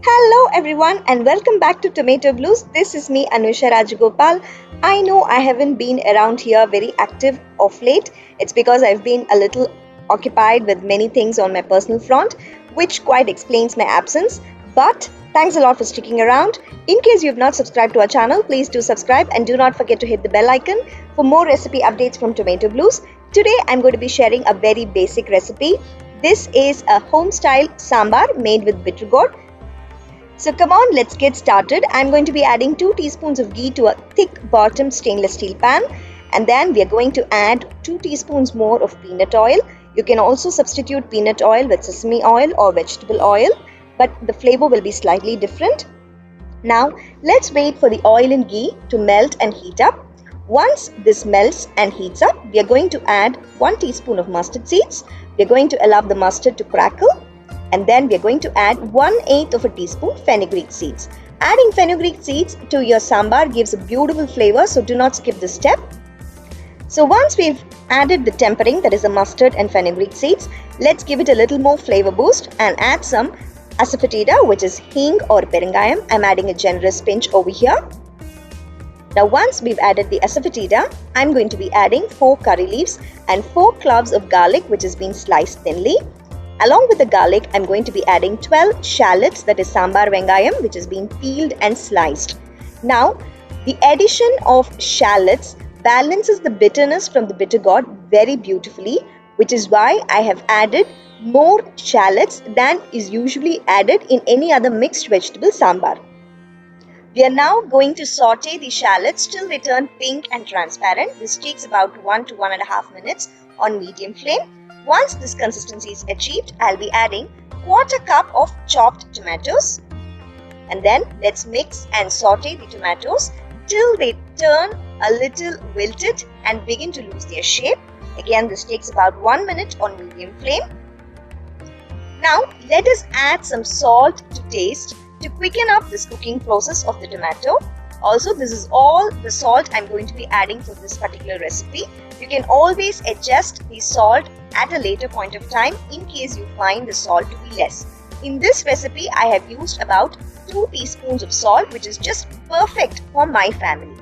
Hello everyone and welcome back to Tomato Blues. This is me Anusapraj Gopal. I know I haven't been around here very active of late. It's because I've been a little occupied with many things on my personal front, which quite explains my absence. But thanks a lot for sticking around. In case you have not subscribed to our channel, please do subscribe and do not forget to hit the bell icon for more recipe updates from Tomato Blues. Today I'm going to be sharing a very basic recipe. This is a home style sambar made with bitter gourd. So come on, let's get started. I'm going to be adding 2 teaspoons of ghee to a thick bottomed stainless steel pan, and then we are going to add 2 teaspoons more of peanut oil. You can also substitute peanut oil with sesame oil or vegetable oil, but the flavor will be slightly different. Now let's wait for the oil and ghee to melt and heat up. Once this melts and heats up, we are going to add 1 teaspoon of mustard seeds. We are going to allow the mustard to crackle. And then we are going to add 1/8 of a teaspoon fenugreek seeds. Adding fenugreek seeds to your sambar gives a beautiful flavor, so do not skip this step. So once we've added the tempering, that is the mustard and fenugreek seeds, let's give it a little more flavor boost and add some asafoetida, which is hing or perengayam. I'm adding a generous pinch over here. Now once we've added the asafoetida, I'm going to be adding 4 curry leaves and 4 cloves of garlic, which has been sliced thinly. Along with the garlic, I'm going to be adding 12 shallots, that is sambar vengayam, which has been peeled and sliced. Now, the addition of shallots balances the bitterness from the bitter gourd very beautifully, which is why I have added more shallots than is usually added in any other mixed vegetable sambar. We are now going to saute the shallots till they turn pink and transparent. This takes about 1 to 1.5 minutes on medium flame. Once this consistency is achieved, I'll be adding 1/4 cup of chopped tomatoes. And then let's mix and saute the tomatoes till they turn a little wilted and begin to lose their shape. Again, this takes about 1 minute on medium flame. Now, let us add some salt to taste to quicken up this cooking process of the tomato. Also, this is all the salt I'm going to be adding for this particular recipe. You can always adjust the salt at a later point of time in case you find the salt to be less. In this recipe, I have used about 2 teaspoons of salt, which is just perfect for my family.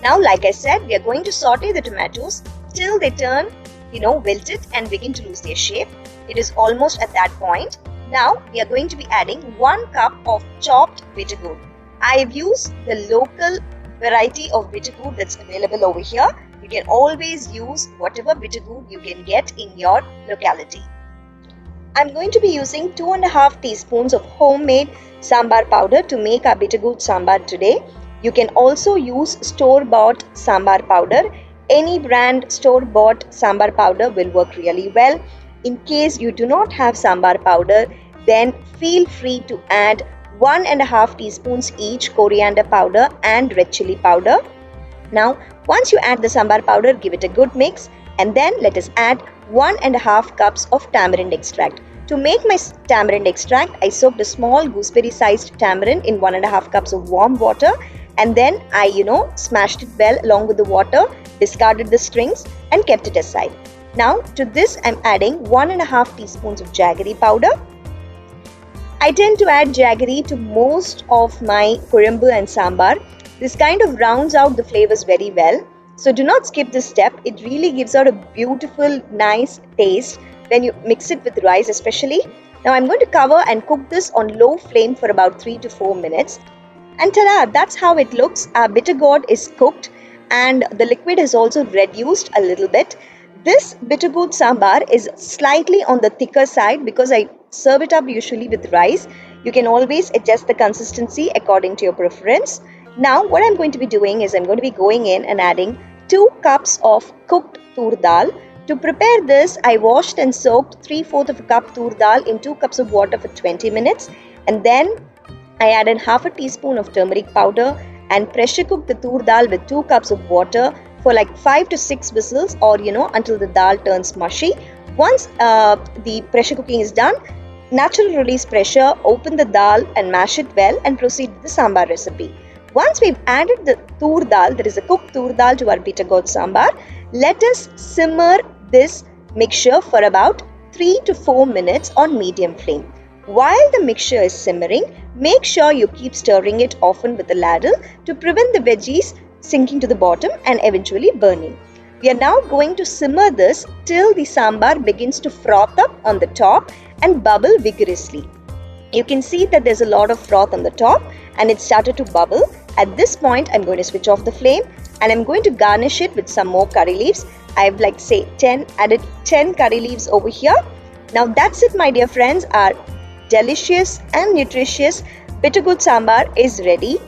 Now, like I said, we are going to saute the tomatoes till they turn, wilted and begin to lose their shape. It is almost at that point. Now, we are going to be adding 1 cup of chopped bitter gourd. I have used the local variety of bitter gourd that's available over here. You can always use whatever bitter gourd you can get in your locality. I'm going to be using 2.5 teaspoons of homemade sambar powder to make our bitter gourd sambar today. You can also use store-bought sambar powder. Any brand store-bought sambar powder will work really well. In case you do not have sambar powder, then feel free to add 1.5 teaspoons each coriander powder and red chili powder. Now, once you add the sambar powder, give it a good mix, and then let us add 1.5 cups of tamarind extract. To make my tamarind extract, I soaked a small gooseberry sized tamarind in 1.5 cups of warm water, and then I smashed it well along with the water, discarded the strings and kept it aside. Now to this I'm adding 1.5 teaspoons of jaggery powder. I tend to add jaggery to most of my kurambu and sambar. This kind of rounds out the flavors very well. So do not skip this step. It really gives out a beautiful, nice taste when you mix it with rice especially. Now I'm going to cover and cook this on low flame for about 3 to 4 minutes. And ta-da, that's how it looks. Our bitter gourd is cooked and the liquid has also reduced a little bit. This bitter gourd sambar is slightly on the thicker side because I serve it up usually with rice. You can always adjust the consistency according to your preference. Now what I'm going to be doing is I'm going to be going in and adding 2 cups of cooked tur dal. To prepare this, I washed and soaked 3/4 of a cup tur dal in 2 cups of water for 20 minutes. And then I added half a teaspoon of turmeric powder and pressure cooked the tur dal with 2 cups of water for like 5 to 6 whistles or until the dal turns mushy. Once the pressure cooking is done, natural release pressure, open the dal and mash it well and proceed with the sambar recipe. Once we've added the tur dal, that is a cooked tur dal, to our bitter gourd sambar, let us simmer this mixture for about 3 to 4 minutes on medium flame. While the mixture is simmering, make sure you keep stirring it often with a ladle to prevent the veggies sinking to the bottom and eventually burning. We are now going to simmer this till the sambar begins to froth up on the top and bubble vigorously. You can see that there's a lot of froth on the top and it started to bubble. At this point, I'm going to switch off the flame and I'm going to garnish it with some more curry leaves. I've added 10 curry leaves over here. Now that's it, my dear friends. Our delicious and nutritious bitter gourd sambar is ready.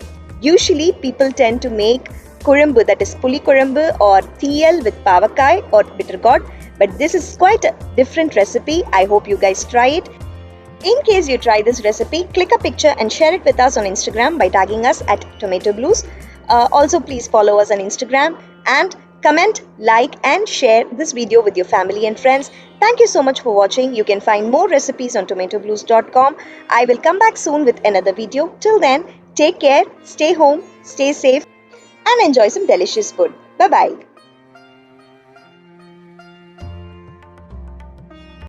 Usually people tend to make kurumbu, that is puli kurumbu, or TL with pavakkai or bitter gourd, but this is quite a different recipe. I hope you guys try it. In case you try this recipe, click a picture and share it with us on Instagram by tagging us at Tomato Blues. Also, please follow us on Instagram and comment, like, and share this video with your family and friends. Thank you so much for watching. You can find more recipes on tomatoblues.com. I will come back soon with another video. Till then, take care, stay home, stay safe, and enjoy some delicious food. Bye bye.